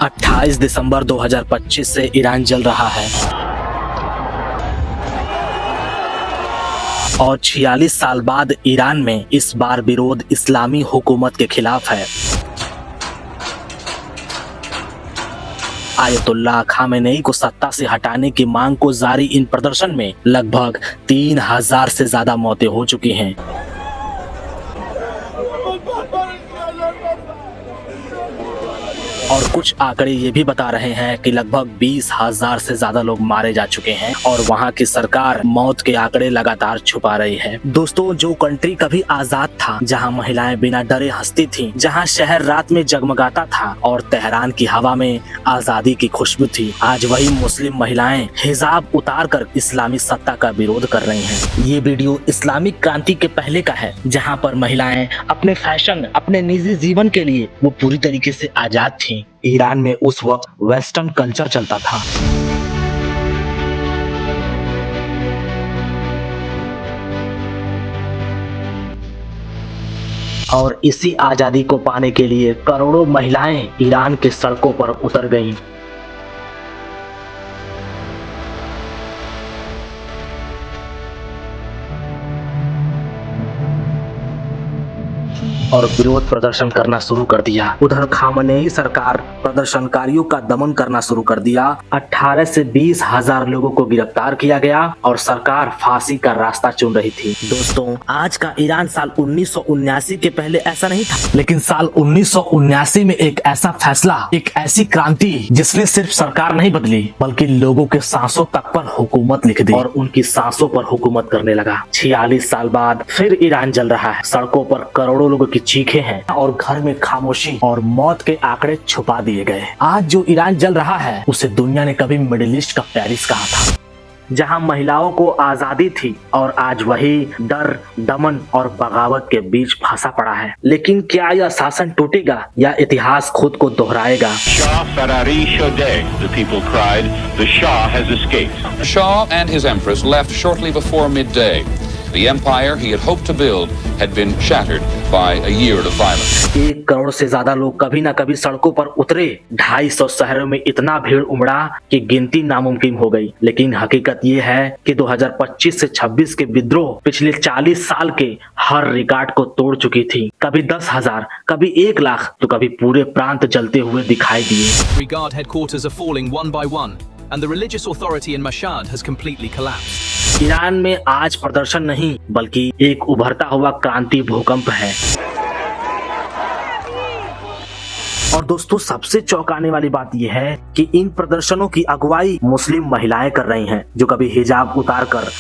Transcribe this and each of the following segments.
28 दिसंबर 2025 से ईरान जल रहा है और 46 साल बाद ईरान में इस बार विरोध इस्लामी हुकूमत के खिलाफ है। आयतुल्लाह खामेनेई को सत्ता से हटाने की मांग को जारी इन प्रदर्शन में लगभग 3000 से ज्यादा मौतें हो चुकी हैं। और कुछ आंकड़े ये भी बता रहे हैं कि लगभग 20,000 से ज्यादा लोग मारे जा चुके हैं और वहाँ की सरकार मौत के आंकड़े लगातार छुपा रही है। दोस्तों, जो कंट्री कभी आजाद था, जहाँ महिलाएं बिना डरे हंसती थीं, जहाँ शहर रात में जगमगाता था और तेहरान की हवा में आजादी की खुशबू थी, आज वही मुस्लिम महिलाएं हिजाब उतार कर इस्लामी सत्ता का विरोध कर रही हैं। ये वीडियो इस्लामिक क्रांति के पहले का है, जहाँ पर महिलाएं अपने फैशन, अपने निजी जीवन के लिए वो पूरी तरीके से आजाद थी। ईरान में उस वक्त वेस्टर्न कल्चर चलता था। और इसी आजादी को पाने के लिए करोड़ों महिलाएं ईरान के सड़कों पर उतर गईं। और विरोध प्रदर्शन करना शुरू कर दिया। उधर खामेनेई सरकार प्रदर्शनकारियों का दमन करना शुरू कर दिया। 18 से 20,000 लोगों को गिरफ्तार किया गया और सरकार फांसी का रास्ता चुन रही थी। दोस्तों, आज का ईरान साल 1979 के पहले ऐसा नहीं था, लेकिन साल 1979 में एक ऐसा फैसला, एक ऐसी क्रांति जिसने सिर्फ सरकार नहीं बदली बल्कि लोगों के सांसों तक पर हुकूमत लिख दी और उनकी सांसों पर हुकूमत करने लगा। 46 साल बाद फिर ईरान जल रहा है। सड़कों पर करोड़ों लोगों की चीखें हैं और घर में खामोशी और मौत के आंकड़े छुपा दिए गए। आज जो ईरान जल रहा है उसे दुनिया ने कभी मिडिल ईस्ट का पेरिस कहा था, जहां महिलाओं को आजादी थी, और आज वही डर, दमन और बगावत के बीच फंसा पड़ा है। लेकिन क्या यह शासन टूटेगा या इतिहास खुद को दोहराएगा? Shah Ferrari Shodeh, the people cried. The Shah has escaped. Shah and his empress left shortly before midday. The empire he had hoped to build had been shattered by a year of violence. 1 crore से ज्यादा लोग कभी ना कभी सड़कों पर उतरे। 250 शहरों में इतना भीड़ उमड़ा कि गिनती नामुमकिन हो गई। लेकिन हकीकत ये है कि 2025 से 26 के विद्रोह पिछले 40 साल के हर रिकॉर्ड को तोड़ चुकी थी। कभी 10,000, कभी 1 लाख, तो कभी पूरे प्रांत जलते हुए दिखाई दिए। Guard headquarters are falling one by one, and the religious authority in Mashhad has completely collapsed. Iran में आज प्रदर्शन नहीं बल्कि एक उभरता हुआ क्रांति भूकंप है। और दोस्तों, सबसे चौंकाने वाली बात यह है कि इन प्रदर्शनों की अगुवाई मुस्लिम महिलाएं कर रही हैं, जो कभी हिजाब उतारकर,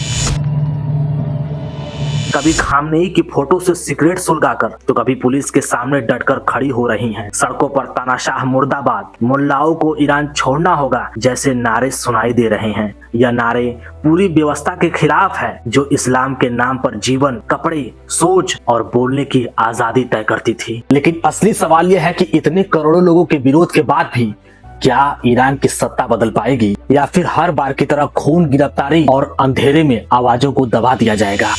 कभी खामेनेई की फोटो से सिगरेट सुलगाकर, तो कभी पुलिस के सामने डटकर खड़ी हो रही हैं। सड़कों पर तानाशाह मुर्दाबाद, मुल्लाओं को ईरान छोड़ना होगा जैसे नारे सुनाई दे रहे हैं। यह नारे पूरी व्यवस्था के खिलाफ है जो इस्लाम के नाम पर जीवन, कपड़े, सोच और बोलने की आजादी तय करती थी। लेकिन असली सवाल यह है कि इतने करोड़ों लोगों के विरोध के बाद भी क्या ईरान की सत्ता बदल पाएगी या फिर हर बार की तरह खून, गिरफ्तारी और अंधेरे में आवाजों को दबा दिया जाएगा,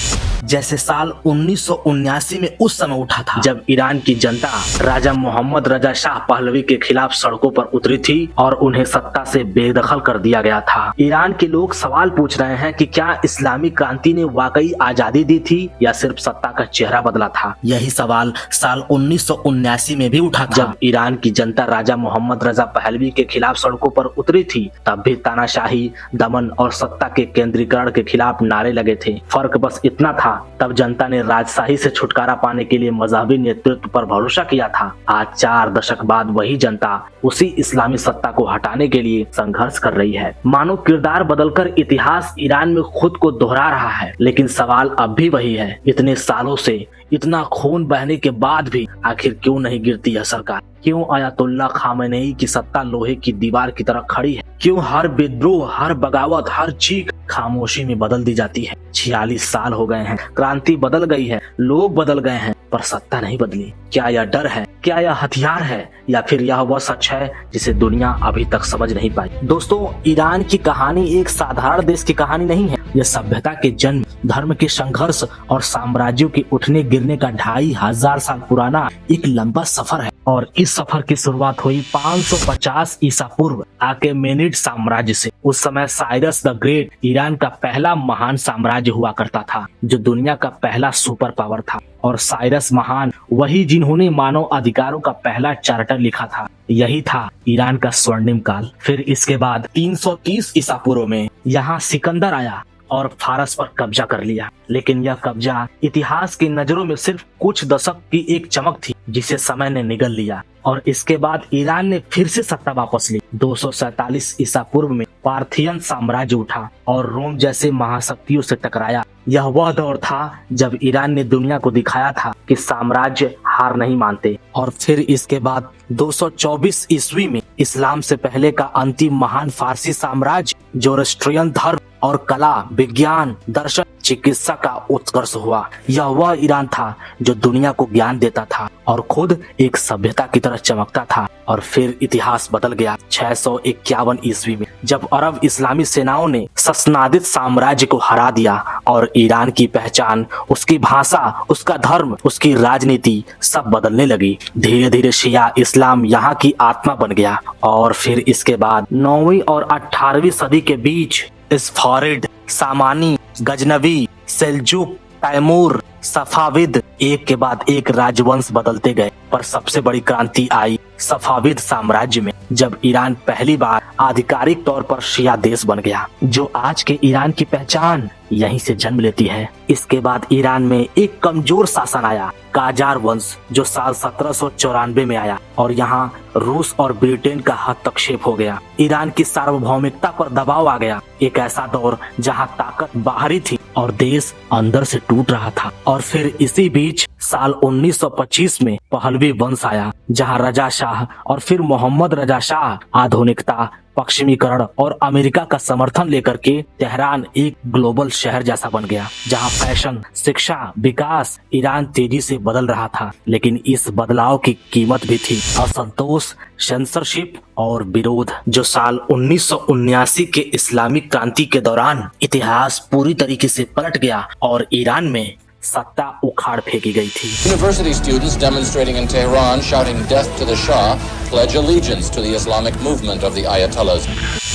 जैसे साल 1979 में उस समय उठा था, जब ईरान की जनता राजा मोहम्मद रजा शाह पहलवी के खिलाफ सड़कों पर उतरी थी और उन्हें सत्ता से बेदखल कर दिया गया था। ईरान के लोग सवाल पूछ रहे हैं कि क्या इस्लामी क्रांति ने वाकई आजादी दी थी या सिर्फ सत्ता का चेहरा बदला था। यही सवाल साल 1979 में भी उठा था, जब ईरान की जनता राजा मोहम्मद रजा पहलवी के खिलाफ सड़कों पर उतरी थी। तब भी तानाशाही, दमन और सत्ता के केंद्रीकरण के खिलाफ नारे लगे थे। फर्क बस इतना था, तब जनता ने राजशाही से छुटकारा पाने के लिए मजहबी नेतृत्व पर भरोसा किया था। आज 4 दशक बाद वही जनता उसी इस्लामी सत्ता को हटाने के लिए संघर्ष कर रही है। मानो किरदार बदलकर इतिहास ईरान में खुद को दोहरा रहा है, लेकिन सवाल अब भी वही है, इतने सालों से, इतना खून बहने के बाद भी आखिर क्यों नहीं गिरती यह सरकार? क्यों आयतुल्लाह खामेनेई की सत्ता लोहे की दीवार की तरह खड़ी है? क्यों हर विद्रोह, हर बगावत, हर चीख खामोशी में बदल दी जाती है? 46 साल हो गए हैं, क्रांति बदल गई है, लोग बदल गए हैं, पर सत्ता नहीं बदली। क्या यह डर है? क्या यह हथियार है? या फिर यह वह सच है जिसे दुनिया अभी तक समझ नहीं पाई? दोस्तों, ईरान की कहानी एक साधारण देश की कहानी नहीं है, यह सभ्यता के जन्म, धर्म के संघर्ष और साम्राज्यों के उठने गिरने का 2500 साल पुराना एक लंबा सफर है। और इस सफर की शुरुआत हुई 550 ईसा पूर्व आकेमेनिड साम्राज्य से। उस समय साइरस द ग्रेट ईरान का पहला महान साम्राज्य हुआ करता था, जो दुनिया का पहला सुपर पावर था। और साइरस महान वही जिन्होंने मानव अधिकारों का पहला चार्टर लिखा था। यही था ईरान का स्वर्णिम काल। फिर इसके बाद 330 ईसा पूर्व में यहाँ सिकंदर आया और फारस पर कब्जा कर लिया। लेकिन यह कब्जा इतिहास की नजरों में सिर्फ कुछ दशक की एक चमक थी, जिसे समय ने निगल लिया। और इसके बाद ईरान ने फिर से सत्ता वापस ली। 247 ईसा पूर्व में पार्थियन साम्राज्य उठा और रोम जैसे महाशक्तियों से टकराया। यह वह दौर था जब ईरान ने दुनिया को दिखाया था कि साम्राज्य हार नहीं मानते। और फिर इसके बाद 224 ईस्वी में इस्लाम से पहले का अंतिम महान फारसी साम्राज्य जोरोस्ट्रियन धर्म और कला, विज्ञान, दर्शन, चिकित्सा का उत्कर्ष हुआ। यह वह ईरान था जो दुनिया को ज्ञान देता था और खुद एक सभ्यता की तरह चमकता था। और फिर इतिहास बदल गया 651 ईस्वी में, जब अरब इस्लामी सेनाओं ने ससनादित साम्राज्य को हरा दिया और ईरान की पहचान, उसकी भाषा, उसका धर्म, उसकी राजनीति सब बदलने लगी। धीरे धीरे शिया इस्लाम यहाँ की आत्मा बन गया। और फिर इसके बाद 9वीं और 18वीं सदी के बीच इस्फारिड, सामानी, गजनवी, सेल्जुक, तैमूर, सफाविद, एक के बाद एक राजवंश बदलते गए। पर सबसे बड़ी क्रांति आई सफाविद साम्राज्य में, जब ईरान पहली बार आधिकारिक तौर पर शिया देश बन गया, जो आज के ईरान की पहचान यहीं से जन्म लेती है। इसके बाद ईरान में एक कमजोर शासन आया, काजार वंश, जो साल 1794 में आया और यहाँ रूस और ब्रिटेन का हस्तक्षेप हो गया। ईरान की सार्वभौमिकता पर दबाव आ गया। एक ऐसा दौर जहाँ ताकत बाहरी थी और देश अंदर से टूट रहा था। और फिर इसी बीच साल 1925 में पहलवी वंश आया, जहाँ रजा शाह और फिर मोहम्मद रजा शाह आधुनिकता, पश्चिमीकरण और अमेरिका का समर्थन लेकर के तेहरान एक ग्लोबल शहर जैसा बन गया, जहां फैशन, शिक्षा, विकास, ईरान तेजी से बदल रहा था। लेकिन इस बदलाव की कीमत भी थी असंतोष, सेंसरशिप और विरोध, जो साल 1979 के इस्लामिक क्रांति के दौरान इतिहास पूरी तरीके से पलट गया और ईरान में सत्ता उखाड़ फेंकी गई थी। University students demonstrating in Tehran shouting death to the Shah pledge allegiance to the Islamic movement of the Ayatollahs.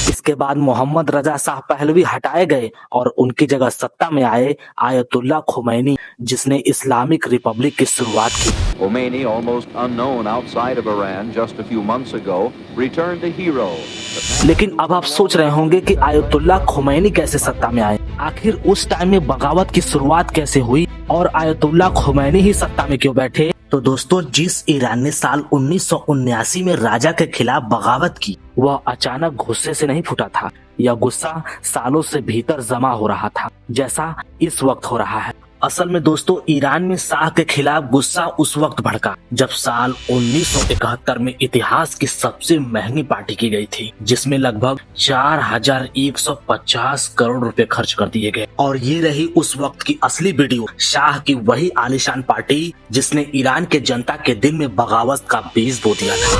इसके बाद मोहम्मद रजा शाह पहलवी हटाए गए और उनकी जगह सत्ता में आए आयतुल्ला खुमैनी, जिसने इस्लामिक रिपब्लिक की शुरुआत की। Khomeini, almost unknown outside of Iran just a few months ago, returned a hero. लेकिन अब आप सोच रहे होंगे कि आयतुल्ला खुमैनी कैसे सत्ता में आए, आखिर उस टाइम में बगावत की शुरुआत कैसे हुई और आयतुल्ला खुमैनी ही सत्ता में क्यों बैठे? तो दोस्तों, जिस ईरान ने साल 1979 में राजा के खिलाफ बगावत की, वह अचानक गुस्से से नहीं फूटा था। यह गुस्सा सालों से भीतर जमा हो रहा था, जैसा इस वक्त हो रहा है। असल में दोस्तों, ईरान में शाह के खिलाफ गुस्सा उस वक्त भड़का जब साल 1971 में इतिहास की सबसे महंगी पार्टी की गई थी, जिसमें लगभग 4150 करोड़ रुपए खर्च कर दिए गए। और ये रही उस वक्त की असली वीडियो, शाह की वही आलीशान पार्टी जिसने ईरान के जनता के दिल में बगावत का बीज बो दिया था।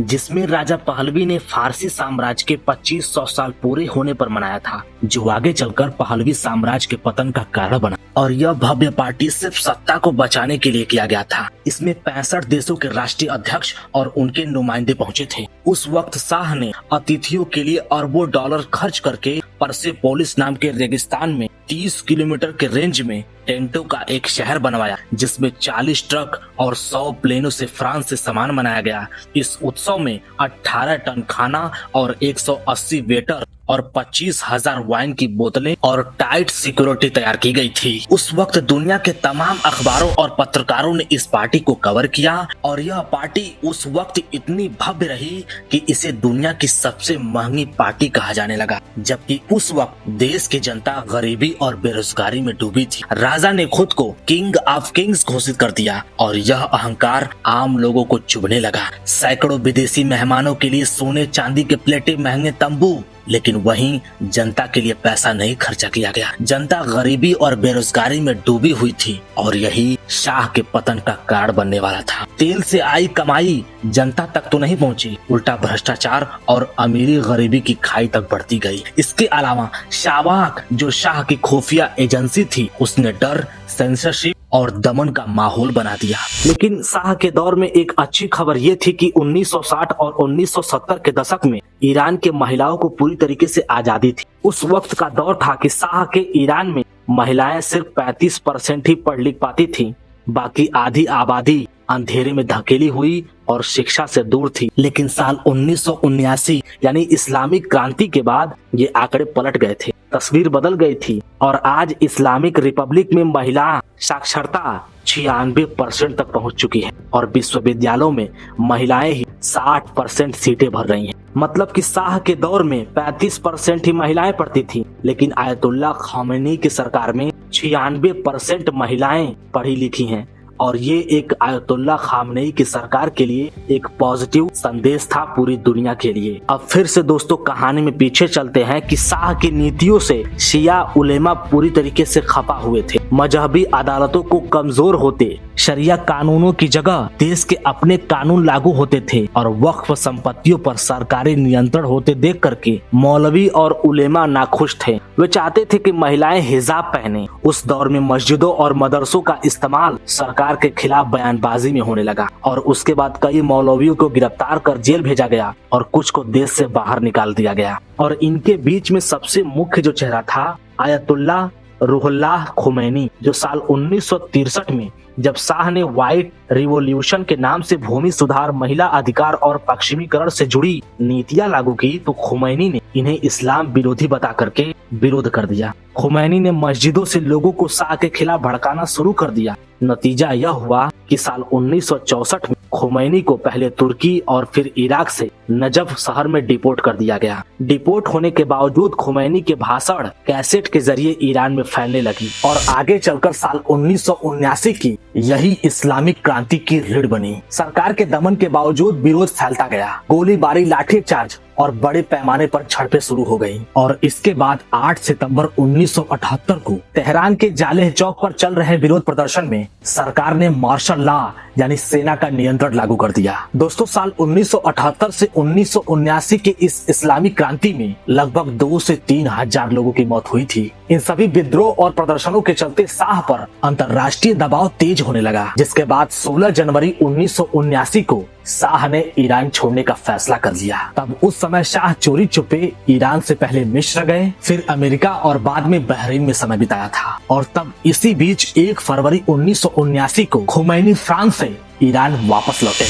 जिसमें राजा पहलवी ने फारसी साम्राज्य के 2500 साल पूरे होने पर मनाया था, जो आगे चलकर पहलवी साम्राज्य के पतन का कारण बना। और यह भव्य पार्टी सिर्फ सत्ता को बचाने के लिए किया गया था। इसमें 65 देशों के राष्ट्रीय अध्यक्ष और उनके नुमाइंदे पहुंचे थे। उस वक्त शाह ने अतिथियों के लिए अरबों डॉलर खर्च करके परसेपोलिस नाम के रेगिस्तान में 30 किलोमीटर के रेंज में टेंटों का एक शहर बनवाया, जिसमें 40 ट्रक और 100 प्लेनों से फ्रांस से सामान बनाया गया। इस उत्सव में 18 टन खाना और 180 वेटर और 25,000 वाइन की बोतलें और टाइट सिक्योरिटी तैयार की गई थी। उस वक्त दुनिया के तमाम अखबारों और पत्रकारों ने इस पार्टी को कवर किया और यह पार्टी उस वक्त इतनी भव्य रही कि इसे दुनिया की सबसे महंगी पार्टी कहा जाने लगा। जबकि उस वक्त देश की जनता गरीबी और बेरोजगारी में डूबी थी। राजा ने खुद को किंग ऑफ किंग्स घोषित कर दिया और यह अहंकार आम लोगों को चुभने लगा। सैकड़ों विदेशी मेहमानों के लिए सोने चांदी के प्लेटें, महंगे तंबू लेकिन वहीं जनता के लिए पैसा नहीं खर्चा किया गया। जनता गरीबी और बेरोजगारी में डूबी हुई थी और यही शाह के पतन का कारण बनने वाला था। तेल से आई कमाई जनता तक तो नहीं पहुंची, उल्टा भ्रष्टाचार और अमीरी गरीबी की खाई तक बढ़ती गई। इसके अलावा शाबाक जो शाह की खुफिया एजेंसी थी, उसने डर, सेंसरशिप और दमन का माहौल बना दिया। लेकिन शाह के दौर में एक अच्छी खबर ये थी कि 1960 और 1970 के दशक में ईरान के महिलाओं को पूरी तरीके से आजादी थी। उस वक्त का दौर था कि शाह के ईरान में महिलाएं सिर्फ 35% ही पढ़ लिख पाती थी, बाकी आधी आबादी अंधेरे में धकेली हुई और शिक्षा से दूर थी। लेकिन साल 1979 यानी इस्लामिक क्रांति के बाद ये आंकड़े पलट गए थे, तस्वीर बदल गई थी और आज इस्लामिक रिपब्लिक में महिला साक्षरता 96% तक पहुंच चुकी है और विश्वविद्यालयों में महिलाएं ही 60% सीटें भर रही हैं। मतलब कि शाह के दौर में 35% ही महिलाएं पढ़ती थी, लेकिन आयतुल्लाह खामेनी की सरकार में 96% महिलाएं पढ़ी लिखी हैं और ये एक आयतुल्लाह खामेनी की सरकार के लिए एक पॉजिटिव संदेश था पूरी दुनिया के लिए। अब फिर से दोस्तों कहानी में पीछे चलते हैं कि शाह की नीतियों से शिया उलेमा पूरी तरीके से खपा हुए थे। मजहबी अदालतों को कमजोर होते, शरिया कानूनों की जगह देश के अपने कानून लागू होते थे और वक्फ संपत्तियों पर सरकारी नियंत्रण होते देख करके मौलवी और उलेमा नाखुश थे। वे चाहते थे कि महिलाएं हिजाब पहने। उस दौर में मस्जिदों और मदरसों का इस्तेमाल सरकार के खिलाफ बयानबाजी में होने लगा और उसके बाद कई मौलवियों को गिरफ्तार कर जेल भेजा गया और कुछ को देश से बाहर निकाल दिया गया। और इनके बीच में सबसे मुख्य जो चेहरा था आयतुल्लाह रूहुल्लाह खुमैनी, जो साल 1963 में जब शाह ने व्हाइट रिवॉल्यूशन के नाम से भूमि सुधार, महिला अधिकार और पश्चिमीकरण से जुड़ी नीतियां लागू की, तो खुमैनी ने इन्हें इस्लाम विरोधी बता करके विरोध कर दिया। खुमैनी ने मस्जिदों से लोगों को शाह के खिलाफ भड़काना शुरू कर दिया। नतीजा यह हुआ कि साल 1964 में खुमैनी को पहले तुर्की और फिर इराक से नजफ शहर में डिपोर्ट कर दिया गया। डिपोर्ट होने के बावजूद खुमैनी के भाषण कैसेट के जरिए ईरान में फैलने लगी और आगे चलकर साल 1979 की यही इस्लामिक क्रांति की रीढ़ बनी। सरकार के दमन के बावजूद विरोध फैलता गया, गोलीबारी, लाठीचार्ज और बड़े पैमाने पर झड़पें शुरू हो गई। और इसके बाद 8 सितंबर 1978 को तेहरान के जालेह चौक पर चल रहे विरोध प्रदर्शन में सरकार ने मार्शल लॉ यानी सेना का नियंत्रण लागू कर दिया। दोस्तों साल 1978 से 1979 के इस इस्लामिक क्रांति में लगभग 2 से 3 हजार लोगों की मौत हुई थी। इन सभी विद्रोह और प्रदर्शनों के चलते शाह पर अंतर्राष्ट्रीय दबाव तेज होने लगा, जिसके बाद 16 जनवरी 1979 को शाह ने ईरान छोड़ने का फैसला कर लिया। तब उस समय शाह चोरी छुपे ईरान से पहले मिस्र गए, फिर अमेरिका और बाद में बहरीन में समय बिताया था। और तब इसी बीच 1 फरवरी 1979 को खुमैनी फ्रांस से ईरान वापस लौटे।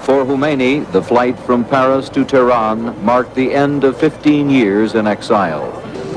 For Khomeini, the flight from Paris to Tehran marked the end of 15 years in exile.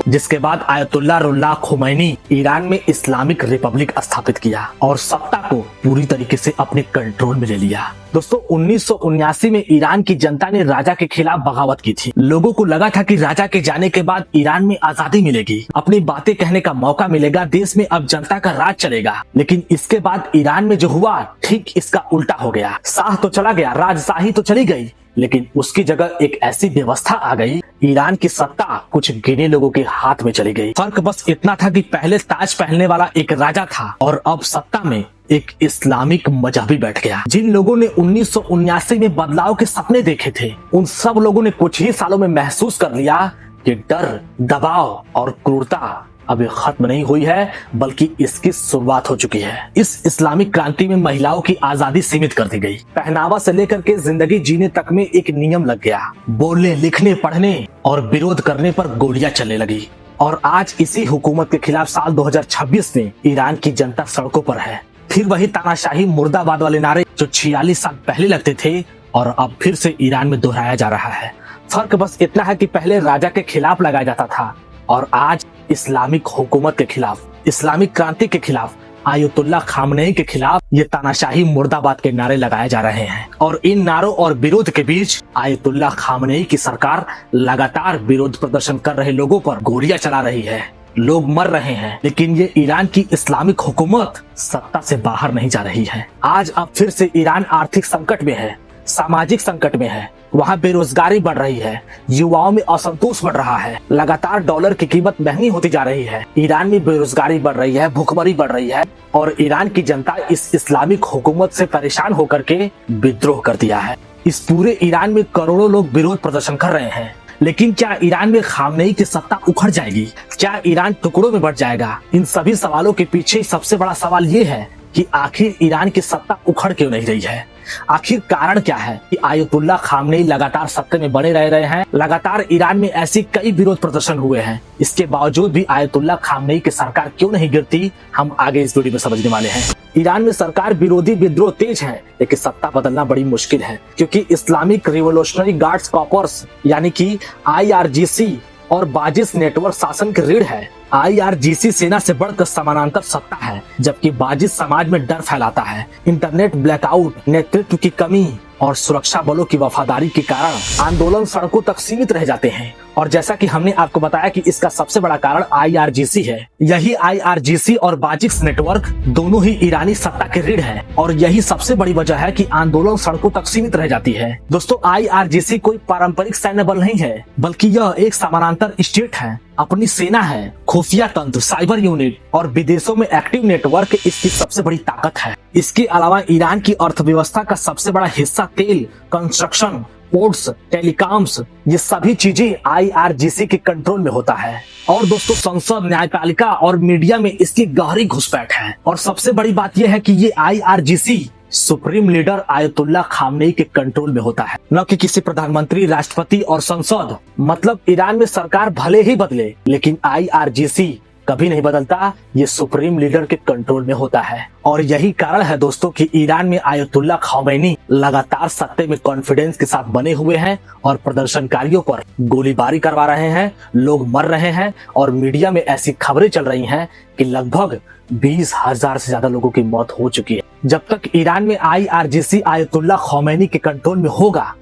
जिसके बाद आयतुल्लाह रुल्लाह खुमैनी ईरान में इस्लामिक रिपब्लिक स्थापित किया और सत्ता को पूरी तरीके से अपने कंट्रोल में ले लिया। दोस्तों 1979 में ईरान की जनता ने राजा के खिलाफ बगावत की थी। लोगों को लगा था कि राजा के जाने के बाद ईरान में आजादी मिलेगी, अपनी बातें कहने का मौका मिलेगा, देश में अब जनता का राज चलेगा। लेकिन इसके बाद ईरान में जो हुआ ठीक इसका उल्टा हो गया। शाह तो चला गया, राजशाही तो चली गई, लेकिन उसकी जगह एक ऐसी व्यवस्था आ गई, ईरान की सत्ता कुछ गिने लोगों के हाथ में चली गई। फर्क बस इतना था कि पहले ताज पहनने वाला एक राजा था और अब सत्ता में एक इस्लामिक मजहबी बैठ गया। जिन लोगों ने 1979 में बदलाव के सपने देखे थे, उन सब लोगों ने कुछ ही सालों में महसूस कर लिया कि डर, दबाव और क्रूरता अभी खत्म नहीं हुई है, बल्कि इसकी शुरुआत हो चुकी है। इस इस्लामिक क्रांति में महिलाओं की आजादी सीमित कर दी गई। पहनावा से लेकर के जिंदगी जीने तक में एक नियम लग गया। बोलने, लिखने, पढ़ने और विरोध करने पर गोलियां चलने लगी। और आज इसी हुकूमत के खिलाफ साल 2026 में ईरान की जनता सड़कों पर है। फिर वही तानाशाही, मुर्दाबाद वाले नारे जो 46 साल पहले लगते थे और अब फिर से ईरान में दोहराया जा रहा है। फर्क बस इतना है कि पहले राजा के खिलाफ लगाया जाता था और आज इस्लामिक हुकूमत के खिलाफ, इस्लामिक क्रांति के खिलाफ, आयतुल्लाह खामनेई के खिलाफ ये तानाशाही, मुर्दाबाद के नारे लगाए जा रहे हैं। और इन नारों और विरोध के बीच आयतुल्लाह खामनेई की सरकार लगातार विरोध प्रदर्शन कर रहे लोगों पर गोलियां चला रही है। लोग मर रहे हैं, लेकिन ये ईरान की इस्लामिक हुकूमत सत्ता से बाहर नहीं जा रही है। आज अब फिर से ईरान आर्थिक संकट में है, सामाजिक संकट में है वहाँ बेरोजगारी बढ़ रही है, युवाओं में असंतोष बढ़ रहा है, लगातार डॉलर की कीमत महंगी होती जा रही है, ईरान में बेरोजगारी बढ़ रही है, भूखमरी बढ़ रही है और ईरान की जनता इस इस्लामिक हुकूमत से परेशान होकर के विद्रोह कर दिया है। इस पूरे ईरान में करोड़ों लोग विरोध प्रदर्शन कर रहे हैं। लेकिन क्या ईरान में खामनेई की सत्ता उखड़ जाएगी? क्या ईरान टुकड़ों में बढ़ जाएगा? इन सभी सवालों के पीछे सबसे बड़ा सवाल ये है कि आखिर ईरान की सत्ता उखड़ क्यों नहीं रही है? आखिर कारण क्या है कि आयतुल्ला खामनेई लगातार सत्ता में बने रह रहे हैं? लगातार ईरान में ऐसी कई विरोध प्रदर्शन हुए हैं, इसके बावजूद भी आयतुल्ला खामनेई की सरकार क्यों नहीं गिरती, हम आगे इस वीडियो में समझने वाले हैं। ईरान में सरकार विरोधी विद्रोह तेज है, लेकिन सत्ता बदलना बड़ी मुश्किल है, क्योंकि इस्लामिक रिवोल्यूशनरी गार्ड्स कॉर्प्स यानी कि IRGC और बाजिस नेटवर्क शासन की रीढ़ है। IRGC सेना से बढ़कर समानांतर सत्ता है, जबकि बाजिस समाज में डर फैलाता है। इंटरनेट ब्लैकआउट, नेतृत्व की कमी और सुरक्षा बलों की वफादारी के कारण आंदोलन सड़कों तक सीमित रह जाते हैं। और जैसा कि हमने आपको बताया कि इसका सबसे बड़ा कारण IRGC है। यही IRGC और बाजिस नेटवर्क दोनों ही ईरानी सत्ता की रीढ़ है और यही सबसे बड़ी वजह है कि आंदोलन सड़कों तक सीमित रह जाती है। दोस्तों, IRGC कोई पारंपरिक सैन्य बल नहीं है, बल्कि यह एक समानांतर स्टेट है। अपनी सेना है, खुफिया तंत्र, साइबर यूनिट और विदेशों में एक्टिव नेटवर्क इसकी सबसे बड़ी ताकत है। इसके अलावा ईरान की अर्थव्यवस्था का सबसे बड़ा हिस्सा तेल, कंस्ट्रक्शन, पोर्ट्स, टेलीकॉम्स, ये सभी चीजें IRGC के कंट्रोल में होता है। और दोस्तों, संसद, न्यायपालिका और मीडिया में इसकी गहरी घुसपैठ है। और सबसे बड़ी बात यह है कि ये IRGC supreme leader ayatollah Khamenei के कंट्रोल में होता है, न कि किसी प्रधानमंत्री, राष्ट्रपति और संसद। मतलब ईरान में सरकार भले ही बदले, लेकिन IRGC कभी नहीं बदलता, ये सुप्रीम लीडर के कंट्रोल में होता है। और यही कारण है दोस्तों कि ईरान में आयतुल्ला खामनेई लगातार सत्ते में कॉन्फिडेंस के साथ बने हुए हैं और प्रदर्शनकारियों पर गोलीबारी करवा रहे हैं, लोग मर रहे हैं और मीडिया में ऐसी खबरें चल रही हैं कि लगभग 20,000 से ज्यादा लोगों की मौत हो चुकी है। जब तक ईरान में IRGC आयतुल्ला खामनेई के कंट्रोल में होगा,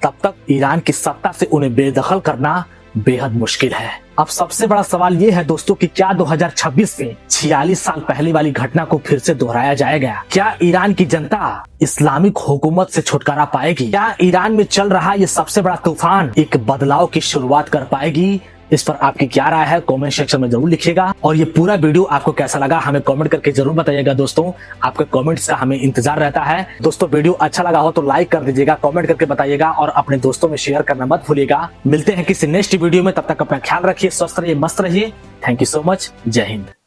तब तक ईरान की सत्ता से उन्हें बेदखल करना बेहद मुश्किल है। अब सबसे बड़ा सवाल ये है दोस्तों कि क्या 2026 में 46 साल पहले वाली घटना को फिर से दोहराया जाएगा? क्या ईरान की जनता इस्लामिक हुकूमत से छुटकारा पाएगी? क्या ईरान में चल रहा ये सबसे बड़ा तूफान एक बदलाव की शुरुआत कर पाएगी? इस पर आपकी क्या राय है, कमेंट सेक्शन में जरूर लिखिएगा। और ये पूरा वीडियो आपको कैसा लगा हमें कमेंट करके जरूर बताइएगा। दोस्तों, आपके कमेंट्स का हमें इंतजार रहता है। दोस्तों, वीडियो अच्छा लगा हो तो लाइक कर दीजिएगा, कमेंट करके बताइएगा और अपने दोस्तों में शेयर करना मत भूलिएगा। मिलते हैं किसी नेक्स्ट वीडियो में, तब तक अपना ख्याल रखिए, स्वस्थ रहिए, मस्त रहिए। Thank you so much. जय हिंद।